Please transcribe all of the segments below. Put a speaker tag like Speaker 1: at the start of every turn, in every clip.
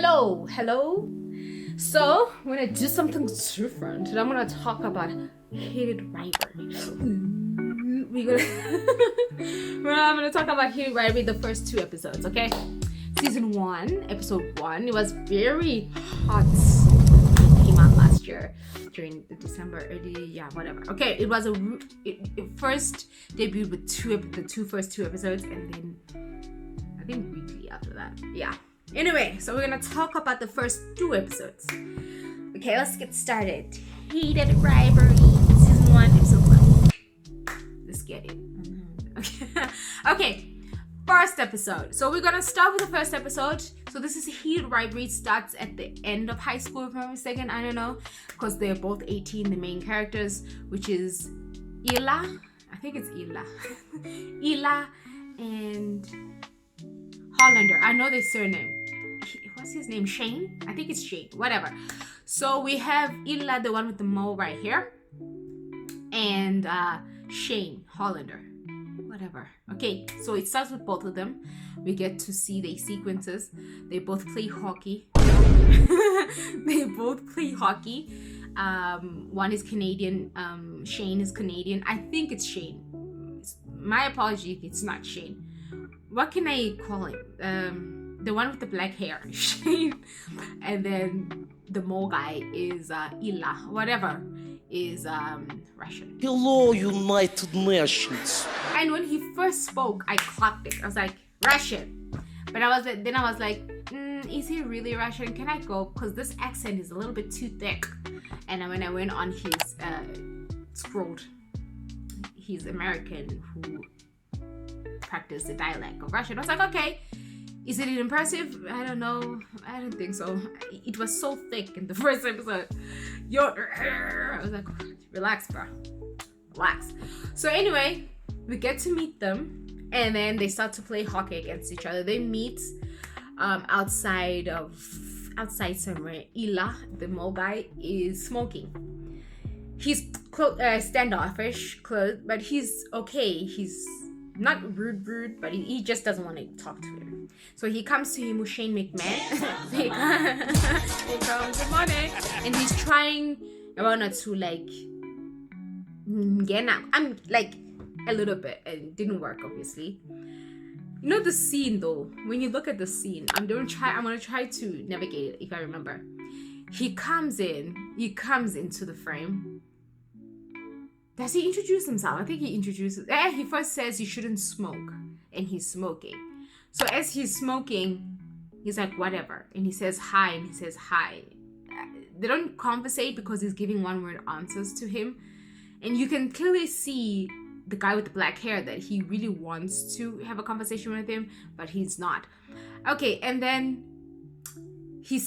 Speaker 1: Hello. So we're gonna do something different. And I'm gonna talk about hated rivalry. We're gonna talk about hated rivalry, the first 2 episodes, okay? Season 1, episode 1. It was very hot. It came out last year during the December, whatever. Okay, it was it first debuted with the first two episodes, and then I think weekly after that. Yeah. Anyway, so we're gonna talk about the first 2 episodes. Okay, let's get started. Hated rivalry, season 1, episode 1. Let's get it. Okay. First episode. So we're gonna start with the first episode. So this is Heated Rivalry. Starts at the end of high school, if I'm not mistaken. I don't know, because they're both 18, the main characters, which is Ila. I think it's Ila. Ila and Hollander. I know their surname. What's his name? Shane? I think it's Shane. Whatever. So we have Ila, the one with the mole right here, and Shane, Hollander. Whatever. Okay, so it starts with both of them. We get to see their sequences. They both play hockey. One is Canadian. Shane is Canadian. I think it's Shane. My apology if it's not Shane. What can I call him? The one with the black hair, Shane. And then the mole guy is Ila. Whatever. Is Russian.
Speaker 2: Hello, United Nations.
Speaker 1: And when he first spoke, I clapped it. I was like, Russian. But I was like, is he really Russian? Can I go? Because this accent is a little bit too thick. And when I went on his scrolled, he's American who practiced the dialect of Russian. I was like, okay. Is it impressive? I don't know. I don't think so. It was so thick in the first episode. I was like, relax, bro. Relax. So anyway, we get to meet them, and then they start to play hockey against each other. They meet outside somewhere. Ila, the mole guy, is smoking. He's standoffish, but he's okay. He's not rude, but he just doesn't want to talk to him. So he comes to him, Shane McMahon. He comes, good morning. And he's trying to like get out. I'm like a little bit, and it didn't work, obviously. You know the scene though, when you look at the scene, I'm gonna try to navigate it if I remember. He comes into the frame. Does he introduce himself? I think he introduces. He first says you shouldn't smoke, and he's smoking. So as he's smoking, he's like, whatever. And he says hi, and he says hi. They don't conversate because he's giving one-word answers to him. And you can clearly see the guy with the black hair that he really wants to have a conversation with him, but he's not. Okay, and then he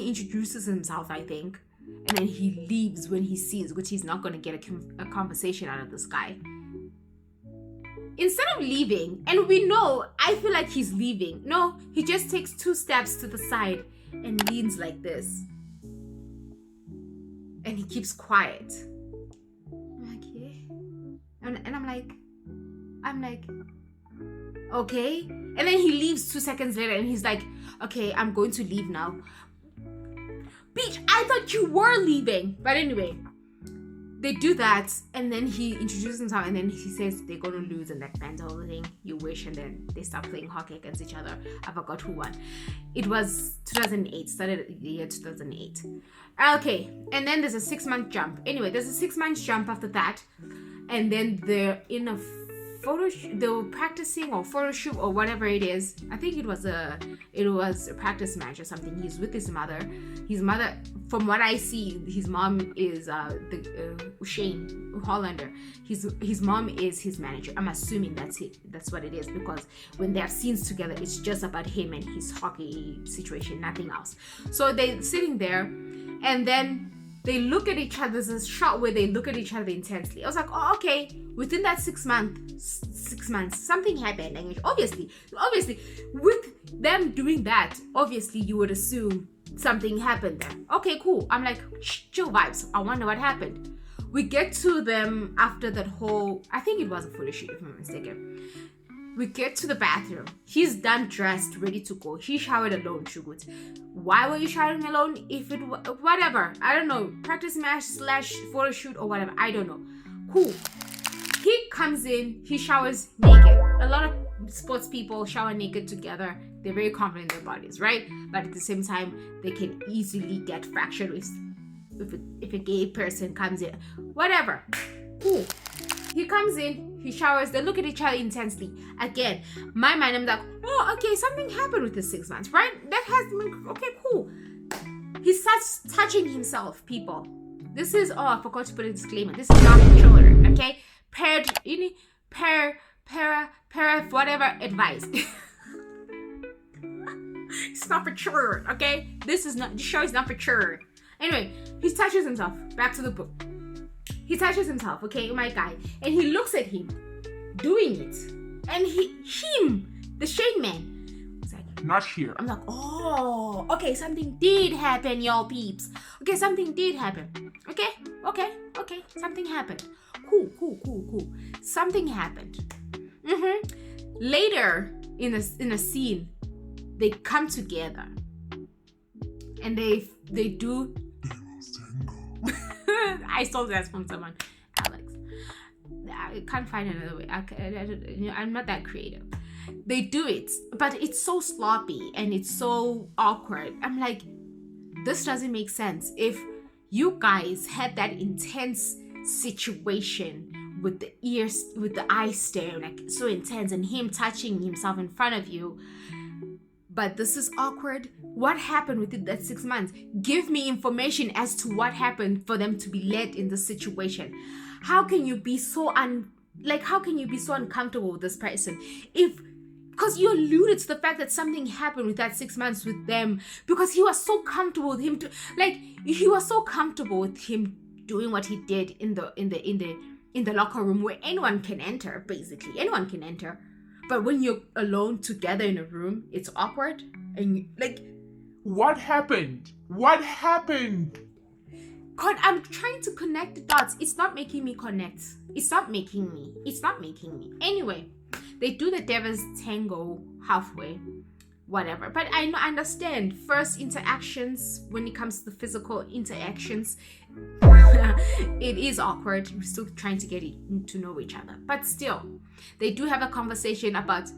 Speaker 1: introduces himself, I think. And then he leaves when he sees, which he's not going to get a conversation out of this guy. Instead of leaving, and I feel like he's leaving. No, he just takes 2 steps to the side and leans like this. And he keeps quiet. I'm like, yeah. And I'm like, okay. And then he leaves 2 seconds later, and he's like, okay, I'm going to leave now. Bitch, I thought you were leaving. But anyway, they do that, and then he introduces himself, and then he says they're gonna lose, and that ends all the thing. You wish, and then they start playing hockey against each other. I forgot who won. It was 2008. Started the year 2008. Okay, and then there's a 6-month jump. Anyway, there's a 6-month jump after that, and then they're in a they were practicing or photo shoot or whatever it is. I think it was a practice match or something. He's with his mother. His mother, from what I see, his mom is Shane Hollander. His mom is his manager. I'm assuming that's it. That's what it is, because when they have scenes together, it's just about him and his hockey situation, nothing else. So they're sitting there, and then they look at each other. There's a shot where they look at each other intensely. I was like, oh, okay. Within that 6 months, something happened. And obviously, with them doing that, obviously you would assume something happened there. Okay, cool. I'm like, chill vibes. I wonder what happened. We get to them after that whole, I think it was a photo shoot, if I'm not mistaken. We get to the bathroom. He's done, dressed, ready to go. He showered alone, Shugut. Why were you showering alone? If it whatever, I don't know, practice match / photo shoot or whatever, I don't know. Cool. He comes in, he showers naked. A lot of sports people shower naked together. They're very confident in their bodies, right? But at the same time, they can easily get fractured if a gay person comes in. Whatever. Cool. He comes in, he showers, they look at each other intensely. Again, my mind, I'm like, oh, okay, something happened with the 6 months, right? That has been, okay, cool. He starts touching himself, people. This is, I forgot to put a disclaimer. This is not for children, okay? Whatever advice. It's not for children, okay? This show is not for children. Anyway, he touches himself. Back to the book. He touches himself, okay, my guy, and he looks at him doing it, and the Shane man, was like,
Speaker 3: not here.
Speaker 1: I'm like, oh, okay, something did happen, y'all peeps. Okay, something did happen. Okay, something happened. Cool. Something happened. Later in a scene, they come together, and they do. I stole that from someone, Alex. I can't find another way. I'm not that creative. They do it, but it's so sloppy and it's so awkward. I'm like, this doesn't make sense. If you guys had that intense situation with the eye stare, like so intense, and him touching himself in front of you, but this is awkward. What happened within that 6 months? Give me information as to what happened for them to be led in this situation. How can you be so uncomfortable with this person? Because you alluded to the fact that something happened with that 6 months with them, because he was so comfortable with him doing what he did in the locker room, where anyone can enter, basically. Anyone can enter. But when you're alone together in a room, it's awkward. And
Speaker 3: what happened?
Speaker 1: God, I'm trying to connect the dots. It's not making me connect. It's not making me. Anyway, they do the Devil's Tango halfway. Whatever. But I understand. First interactions, when it comes to the physical interactions, it is awkward. We're still trying to get to know each other. But still, they do have a conversation about,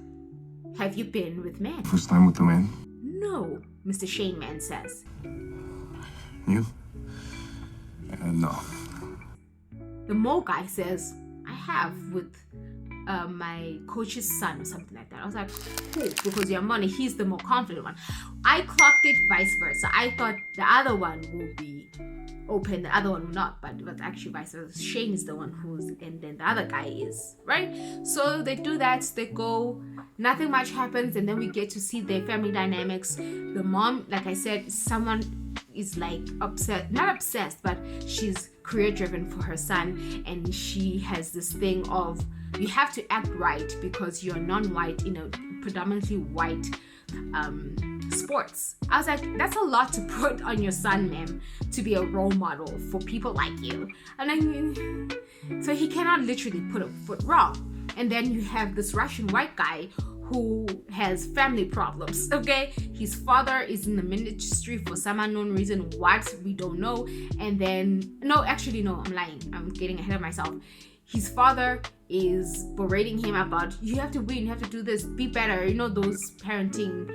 Speaker 1: have you been with men?
Speaker 4: First time with the man?
Speaker 1: No, Mr. Shane Man says.
Speaker 4: You? No.
Speaker 1: The Mo guy says, I have with my coach's son or something like that. I was like, cool, because you're money, he's the more confident one. I clocked it vice versa. I thought the other one will be open, the other one will not, but it was actually vice versa. Shane is the one who's, and then the other guy is, right? So they do that, they go, nothing much happens, and then we get to see their family dynamics. The mom, like I said, someone is like not obsessed, but she's career driven for her son, and she has this thing of, you have to act right because you're non-white in a predominantly white sports. I was like, that's a lot to put on your son, ma'am, to be a role model for people like you. And so he cannot literally put a foot wrong. And then you have this Russian white guy who has family problems, okay? His father is in the ministry for some unknown reason, what, we don't know. And then, no, I'm lying. I'm getting ahead of myself. His father is berating him about, you have to win, you have to do this, be better. You know, those parenting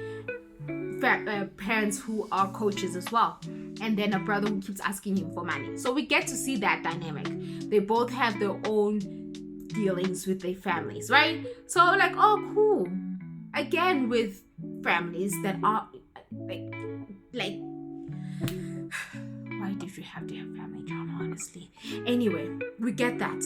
Speaker 1: parents who are coaches as well. And then a brother who keeps asking him for money. So we get to see that dynamic. They both have their own dealings with their families, right? So like, oh, cool. Again, with families that are like why did you have to have family drama, honestly? Anyway, we get that.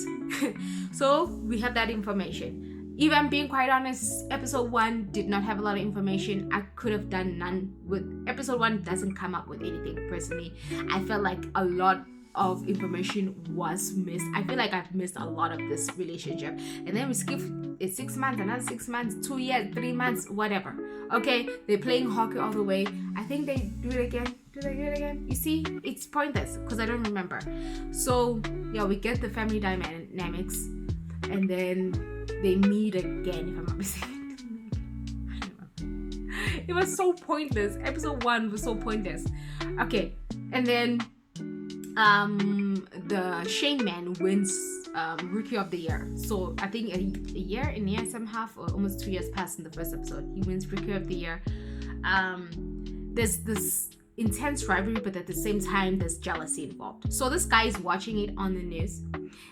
Speaker 1: So we have that information. If I'm being quite honest, episode 1 did not have a lot of information. I could have done none with episode 1. Doesn't come up with anything personally. I felt like a lot of information was missed. I feel like I've missed a lot of this relationship. And then we skip 6 months, another 6 months, 2 years, 3 months, whatever. Okay, they're playing hockey all the way. I think they do it again. Do they do it again? You see, it's pointless because I don't remember. So yeah, we get the family dynamics. and then they meet again, if I'm not mistaken. It was so pointless. Episode 1 was so pointless. Okay, and then the Shane man wins Rookie of the Year. So I think a year and some half, or almost 2 years passed in the first episode. He wins Rookie of the Year. There's this intense rivalry, but at the same time there's jealousy involved. So this guy is watching it on the news,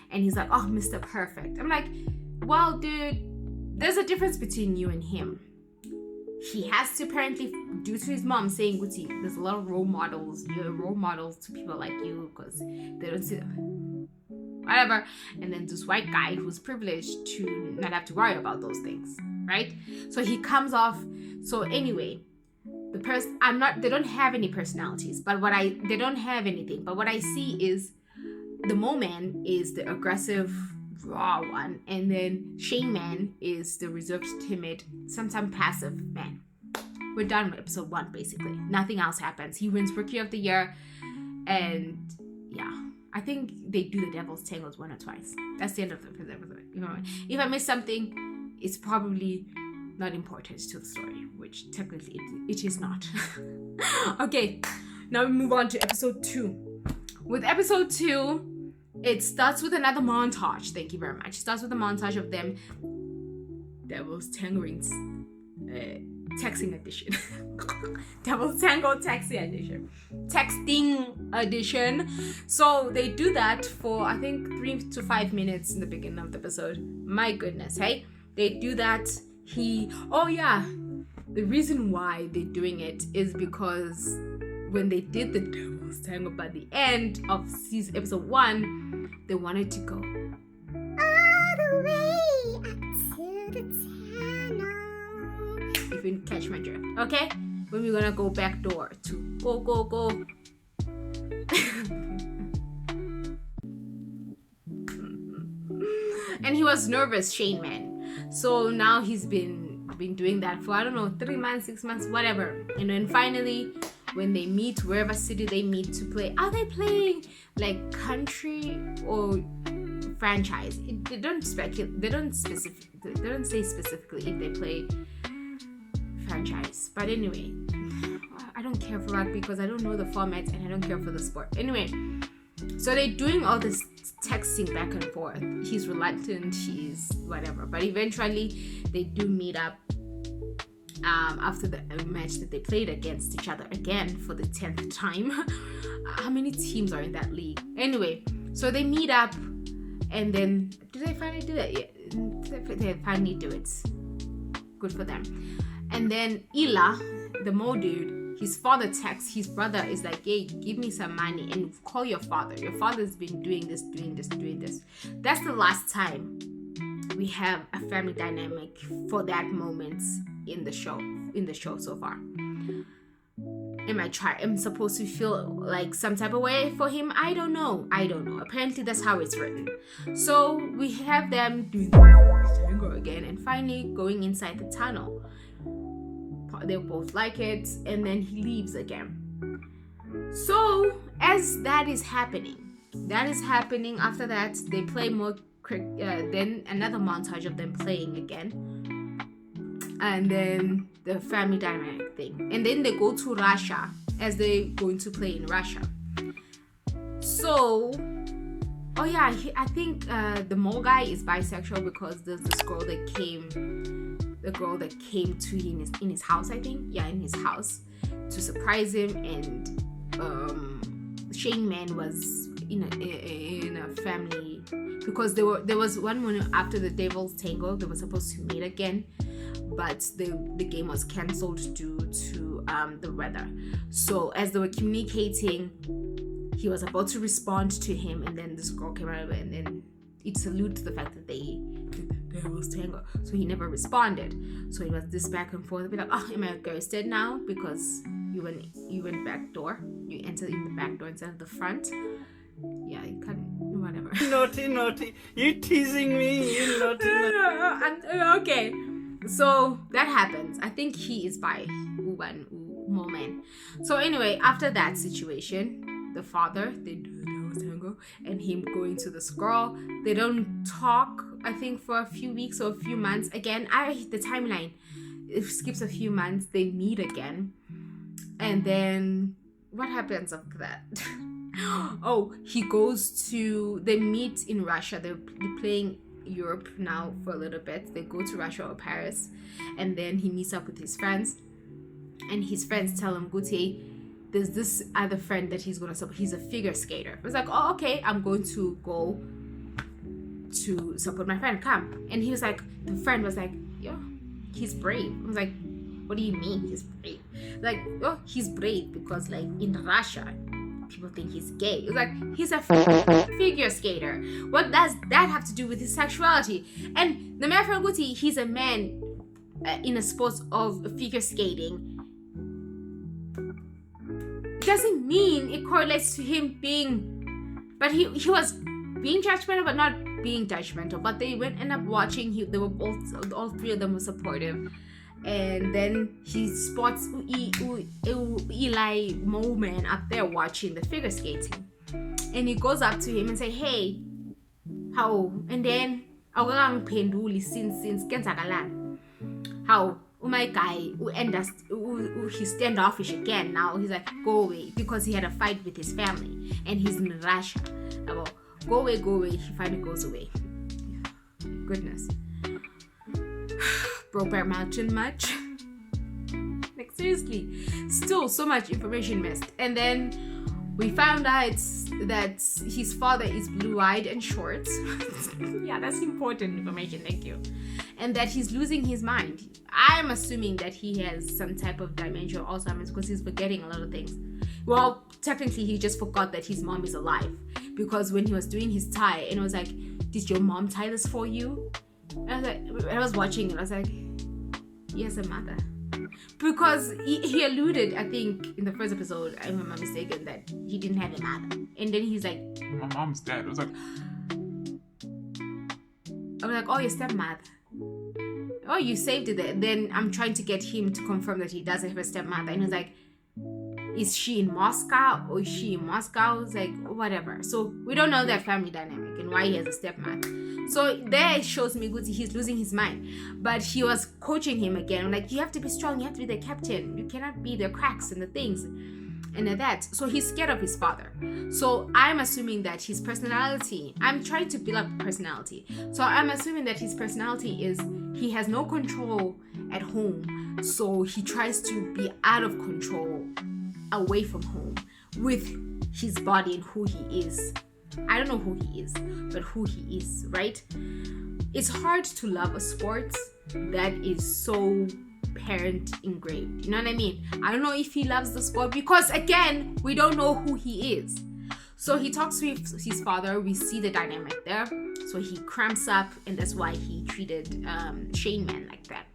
Speaker 1: and he's like, "Oh, Mr. Perfect." I'm like, "Well, dude, there's a difference between you and him." He has to apparently, due to his mom saying, "Guti, there's a lot of role models. You're role models to people like you because they don't see them." Whatever. And then this white guy who's privileged to not have to worry about those things, right? So he comes off. So anyway, they don't have any personalities, but they don't have anything. But what I see is the Mo man is the aggressive, raw one, and then Shane man is the reserved, timid, sometimes passive man. We're done with episode 1, basically. Nothing else happens. He wins Rookie of the Year, and yeah, I think they do the Devil's Tangles 1 or twice. That's the end of the episode. If I miss something, it's probably not important to the story, which technically it is not. Okay, now we move on to episode 2. With episode 2, it starts with another montage. Thank you very much. It starts with a montage of them. Devil's Tangling's texting edition. Devil's Tangle texting edition. So they do that for, I think, 3 to 5 minutes in the beginning of the episode. My goodness, hey? They do that. The reason why they're doing it is because when they did the Devil's Tangle by the end of episode 1, they wanted to go all the way up to the tunnel. If you catch my drift, okay? When we're gonna go back door to go. And he was nervous, Shane man. So now he's been doing that for, I don't know, 3 months, 6 months, whatever. And then finally, when they meet, wherever city they meet to play, are they playing like country or franchise? They don't speculate. They don't say specifically if they play franchise. But anyway, I don't care for rugby because I don't know the format and I don't care for the sport. Anyway, so they're doing all this texting back and forth. He's reluctant. He's whatever. But eventually, they do meet up. After the match that they played against each other again for the 10th time. How many teams are in that league? Anyway, so they meet up, and then do they finally do it? Yeah, they finally do it. Good for them. And then Ila, the Mo dude, his father texts his brother, is like, "Hey, give me some money and call your father. Your father's been doing this. That's the last time we have a family dynamic for that moment in the show so far. I'm supposed to feel like some type of way for him? I don't know. Apparently that's how it's written. So we have them doing the tango again and finally going inside the tunnel. They both like it, and then he leaves again. So as that is happening, after that they play more then another montage of them playing again, and then the family dynamic thing, and then they go to Russia as they're going to play in Russia. So I think the Mo guy is bisexual because there's this girl that came to him in his house, I think, in his house to surprise him, and Shane man was in a family, because there was one morning after the Devil's Tangle they were supposed to meet again, but the game was cancelled due to the weather. So as they were communicating, he was about to respond to him, and then this girl came out, and then it alludes to the fact that they did the Devil's Tangle. So he never responded. So it was this back and forth. Be like, "Oh, am I ghosted now because you went back door? You entered in the back door instead of the front?" Yeah, you can't. Whatever.
Speaker 2: Naughty. You teasing me. You naughty.
Speaker 1: Okay. So that happens. I think he is by moment. So anyway, after that situation, the father, they do the tango, and him going to this girl. They don't talk I think for a few weeks or a few months. Again, the timeline, it skips a few months. They meet again. And then what happens after that? Oh, they meet in Russia. They're playing Europe now for a little bit. They go to Russia or Paris, and then he meets up with his friends, and his friends tell him, Guti, there's this other friend that he's gonna support. He's a figure skater. It's like, oh, okay, I'm going to go to support my friend, come. And he was like, the friend was like, yo, he's brave. I was like, what do you mean he's brave? Like, oh, he's brave because like in Russia people think he's gay. It's like, he's a figure skater. What does that have to do with his sexuality? And the man from Guti, he's a man in a sport of figure skating. It doesn't mean it correlates to him being, but he was being judgmental but not being judgmental. But they end up watching. They were both, all three of them were supportive. And then he spots Eli Moman up there watching the figure skating, and he goes up to him and say, "Hey, how?" And then since how my guy he's standoffish again. Now he's like, go away, because he had a fight with his family and he's in Russia. Go away. He finally goes away. Goodness. Brokeback Mountain much? Like, seriously, still so much information missed. And then we found out that his father is blue-eyed and short. Yeah, that's important information, thank you. And that he's losing his mind. I'm assuming that he has some type of dementia or Alzheimer's, because he's forgetting a lot of things. Well, technically he just forgot that his mom is alive, because when he was doing his tie and it was like, did your mom tie this for you? And I was watching it, I was like, he has a mother. Because he alluded, I think, in the first episode, if I'm not mistaken, that he didn't have a mother. And then he's like,
Speaker 3: my mom's dead. I was like,
Speaker 1: oh, your stepmother. Oh, you saved it there. Then I'm trying to get him to confirm that he doesn't have a stepmother. And he's like, is she in Moscow or is she in Moscow? It's like, whatever. So we don't know that family dynamic and why he has a stepmother. So there it shows me Guti, he's losing his mind. But he was coaching him again. Like, you have to be strong. You have to be the captain. You cannot be the cracks and the things and that. So he's scared of his father. So I'm assuming that his personality, I'm trying to build up personality. So I'm assuming that his personality is he has no control at home. So he tries to be out of control away from home with his body and who he is. I don't know who he is, but who he is, right? It's hard to love a sport that is so parent engraved. You know what I mean? I don't know if he loves the sport because, again, we don't know who he is. So he talks to his father. We see the dynamic there. So he cramps up, and that's why he treated Shane Man like that.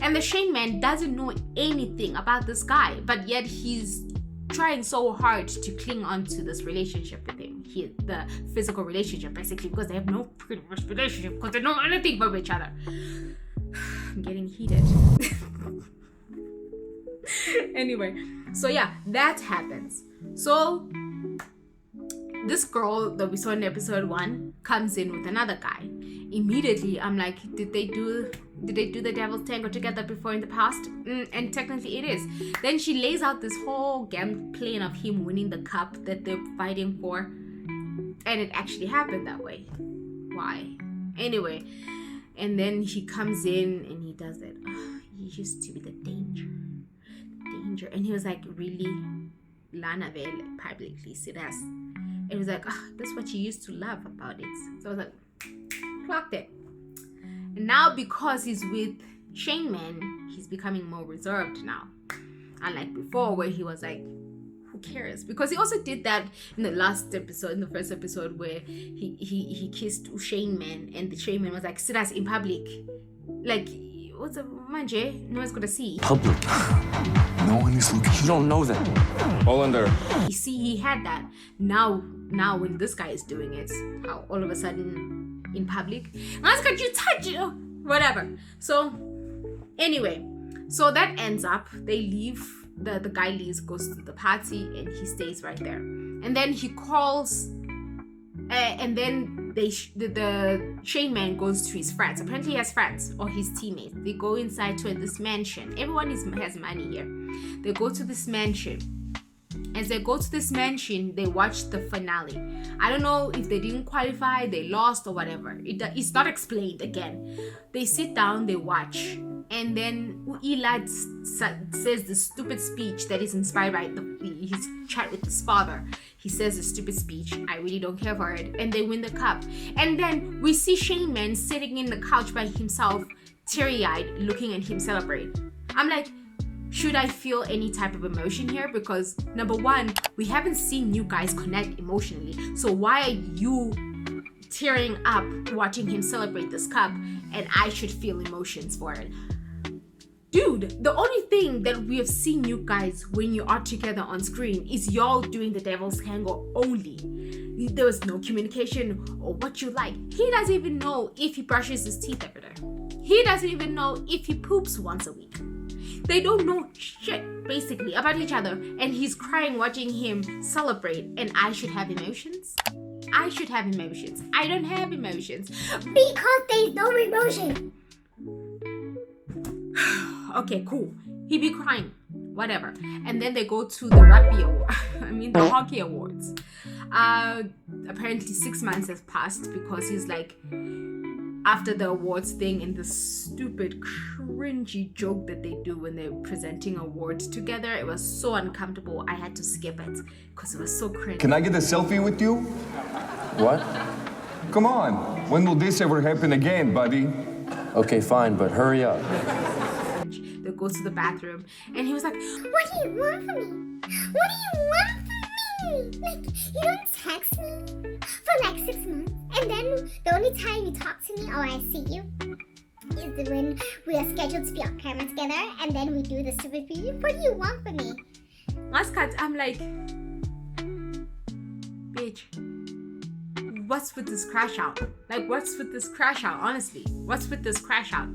Speaker 1: And the Shane Man doesn't know anything about this guy, but yet he's trying so hard to cling on to this relationship with him. The physical relationship, basically, because they have no pretty much relationship because they know anything from each other. I'm getting heated. Anyway, so yeah, that happens. So this girl that we saw in episode 1 comes in with another guy. Immediately, I'm like, did they do the devil's tango together before in the past? And technically it is. Then she lays out this whole game plan of him winning the cup that they're fighting for. And it actually happened that way. Why? Anyway, and then he comes in and he does it. Oh, he used to be the danger. And he was like, really? Lana Vale publicly serious. It was like, that's what you used to love about it. So I was like, clocked it. And now because he's with Shane Man, he's becoming more reserved now. Unlike before where he was like, who cares? Because he also did that in the first episode where he kissed Shane Man and the Shane Man was like, serious in public. Like, what's a manje? No one's gonna see.
Speaker 4: Public. No one is looking. You don't know that. All under.
Speaker 1: You see, he had that. Now when this guy is doing it, how all of a sudden in public, ask you touch it, whatever. So anyway, so that ends up, they leave. The guy leaves, goes to the party, and he stays right there. And then he calls And then the Shane man goes to his friends. Apparently he has friends or his teammates. They go inside to this mansion. Everyone has money here. They go to this mansion. As they go to this mansion, they watch the finale. I don't know if they didn't qualify, they lost or whatever. It's not explained again. They sit down, they watch. And then Eli says the stupid speech that is inspired by his chat with his father. He says the stupid speech. I really don't care for it. And they win the cup. And then we see Shane Man sitting in the couch by himself, teary-eyed, looking at him celebrate. I'm like, should I feel any type of emotion here? Because number one, we haven't seen you guys connect emotionally. So why are you tearing up watching him celebrate this cup and I should feel emotions for it? Dude, the only thing that we have seen you guys when you are together on screen is y'all doing the devil's tango only. There was no communication or what you like. He doesn't even know if he brushes his teeth every day. He doesn't even know if he poops once a week. They don't know shit, basically, about each other. And he's crying watching him celebrate. And I should have emotions? I should have emotions. I don't have emotions.
Speaker 5: Because there's no emotion.
Speaker 1: Okay, cool. He be crying. Whatever. And then they go to the the hockey awards. Apparently 6 months has passed because he's like, after the awards thing and the stupid cringy joke that they do when they're presenting awards together, it was so uncomfortable. I had to skip it because it was so cringe.
Speaker 6: Can I get a selfie with you?
Speaker 4: What?
Speaker 6: Come on. When will this ever happen again, buddy?
Speaker 4: Okay, fine, but hurry up.
Speaker 1: They go to the bathroom and he was like,
Speaker 5: What do you want from me? What do you want from me? Like, you don't text me for like 6 months. And then the only time you talk to me or I see you is when we are scheduled to be on camera together and then we do the stupid video. What do you want from me?
Speaker 1: last cut, I'm like, bitch, what's with this crash out? Like, what's with this crash out? Honestly, what's with this crash out?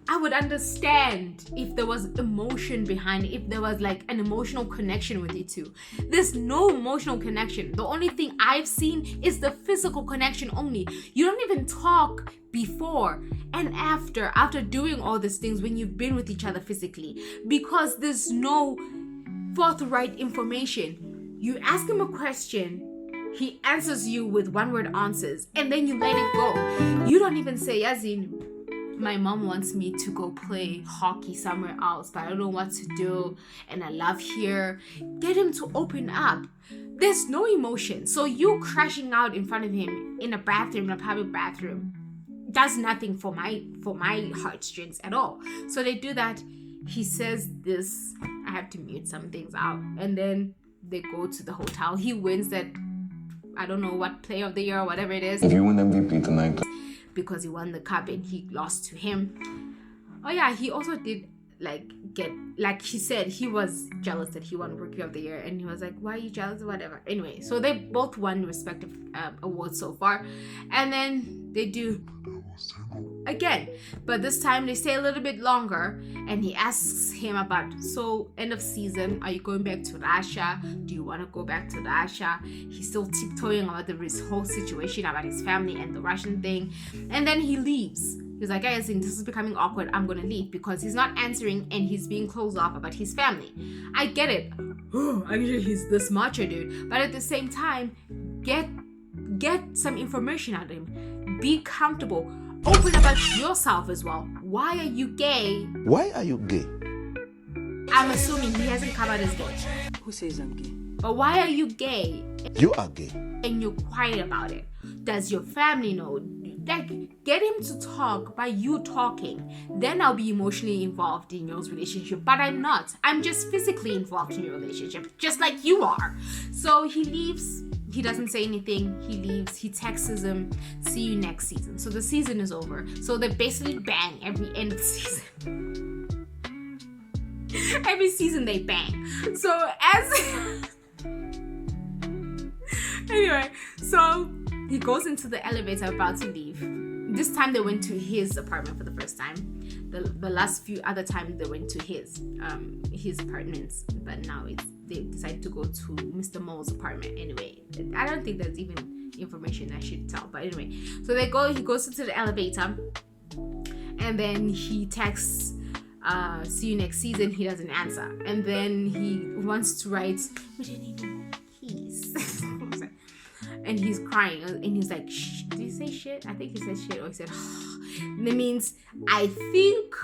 Speaker 1: I would understand if there was emotion behind it, if there was like an emotional connection with you two. There's no emotional connection. The only thing I've seen is the physical connection only. You don't even talk before and after doing all these things when you've been with each other physically, because there's no forthright information. You ask him a question, he answers you with one-word answers, and then you let it go. You don't even say, as in, my mom wants me to go play hockey somewhere else, but I don't know what to do, and I love here. Get him to open up. There's no emotion. So you crashing out in front of him in a bathroom, in a public bathroom, does nothing for my heartstrings at all. So they do that. He says this. I have to mute some things out. And then they go to the hotel. He wins that, I don't know what, player of the year or whatever it is.
Speaker 6: If you win MVP tonight,
Speaker 1: because he won the cup and he lost to him. Oh yeah, he also did he said he was jealous that he won Rookie of the Year, and he was like, why are you jealous or whatever. Anyway, so they both won respective awards so far, and then they do again, but this time they stay a little bit longer, and he asks him about, so end of season, are you going back to Russia? Do you want to go back to Russia? He's still tiptoeing about this whole situation about his family and the Russian thing, and then he leaves. He's like, guys, this is becoming awkward, I'm gonna leave, because he's not answering and he's being closed off about his family. I get it. Actually, he's this macho dude, but at the same time, get some information out of him. Be comfortable. Open about yourself as well. Why are you gay?
Speaker 7: Why are you gay?
Speaker 1: I'm assuming he hasn't covered his gay.
Speaker 2: Who says I'm gay?
Speaker 1: But why are you gay?
Speaker 7: You are gay.
Speaker 1: And you're quiet about it. Does your family know? Like, get him to talk by you talking. Then I'll be emotionally involved in your relationship. But I'm not. I'm just physically involved in your relationship, just like you are. So he leaves. He doesn't say anything. He leaves. He texts him, see you next season. So the season is over. So they basically bang every end of the season. Every season they bang. So anyway, so he goes into the elevator about to leave. This time they went to his apartment for the first time. The last few other times they went to his apartments, but now they decide to go to Mr. Mole's apartment. Anyway, I don't think there's even information I should tell, but anyway, so he goes into the elevator, and then he texts see you next season. He doesn't answer, and then he wants to write, we didn't even keys. And he's crying, and he's like, shh. Did he say shit? I think he said shit, or he said and it means I think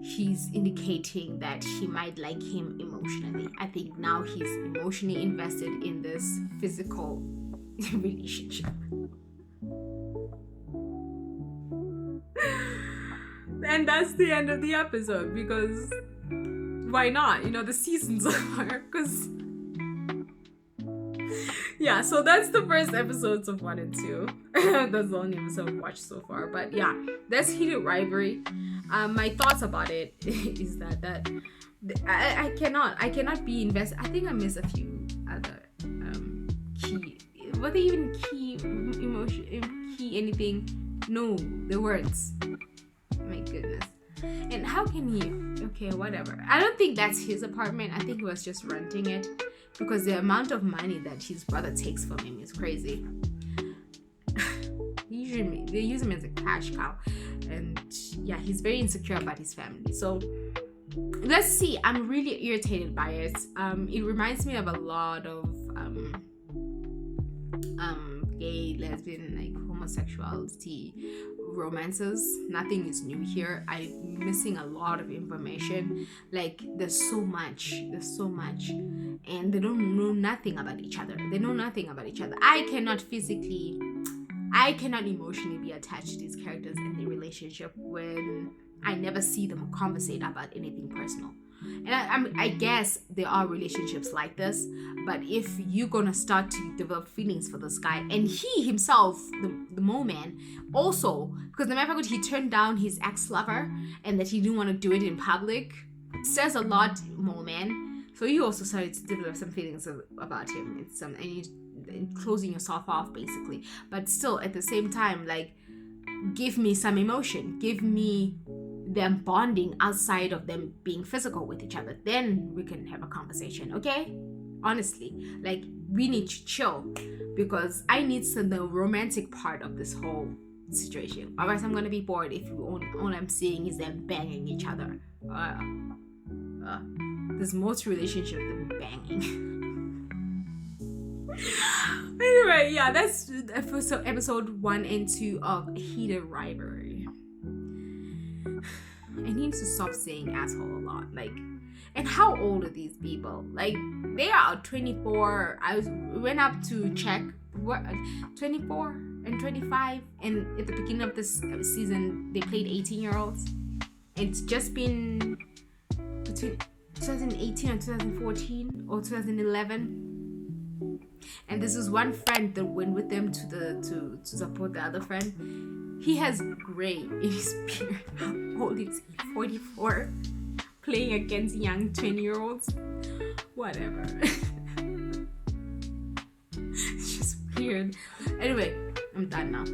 Speaker 1: he's indicating that he might like him emotionally. I think now he's emotionally invested in this physical relationship. And that's the end of the episode, because why not? You know, the season's over. Because yeah, so that's the first episodes of 1 and 2. That's the only episode I've watched so far. But yeah, that's Heated Rivalry. My thoughts about it is that I cannot be invested. I think I miss a few other key. Were they even key emotion? Key anything? No, the words. My goodness. And how can he? Okay, whatever. I don't think that's his apartment. I think he was just renting it, because the amount of money that his brother takes from him is crazy. They use him as a cash cow, and yeah, he's very insecure about his family. So let's see. I'm really irritated by it. It reminds me of a lot of gay, lesbian, like homosexuality romances. Nothing is new here. I'm missing a lot of information. Like there's so much, and they don't know nothing about each other. I cannot emotionally be attached to these characters and their relationship when I never see them conversate about anything personal. And I guess there are relationships like this, but if you're gonna start to develop feelings for this guy, and he himself, the mole man, also, because the matter of fact, he turned down his ex-lover and that he didn't want to do it in public, says a lot, mole man. So you also started to develop some feelings about him. It's and you closing yourself off basically, but still at the same time, like, give me some emotion, give me them bonding outside of them being physical with each other, then we can have a conversation. Okay, honestly, like, we need to chill, because I need the romantic part of this whole situation, otherwise I'm gonna be bored if all I'm seeing is them banging each other. There's more to relationship than banging. Anyway, yeah, that's episode 1 and 2 of Heated Rivalry. And he needs to stop saying asshole a lot. Like, and how old are these people? Like, they are 24. I went up to check, what, 24 and 25, and at the beginning of this season they played 18-year-olds. It's just been between 2018 and 2014 or 2011. And this is one friend that went with them to support the other friend. He has gray in his beard. How old is he? 44. Playing against young 20-year-olds. Whatever. It's just weird. Anyway, I'm done now.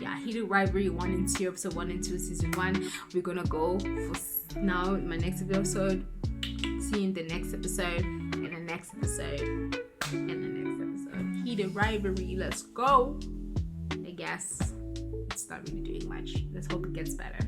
Speaker 1: Yeah, Heated Rivalry 1 and 2, episode 1 and 2, season 1. We're gonna go for now my next episode. See you in the next episode, and the next episode, and the next episode. Heated Rivalry, let's go. I guess it's not really doing much. Let's hope it gets better.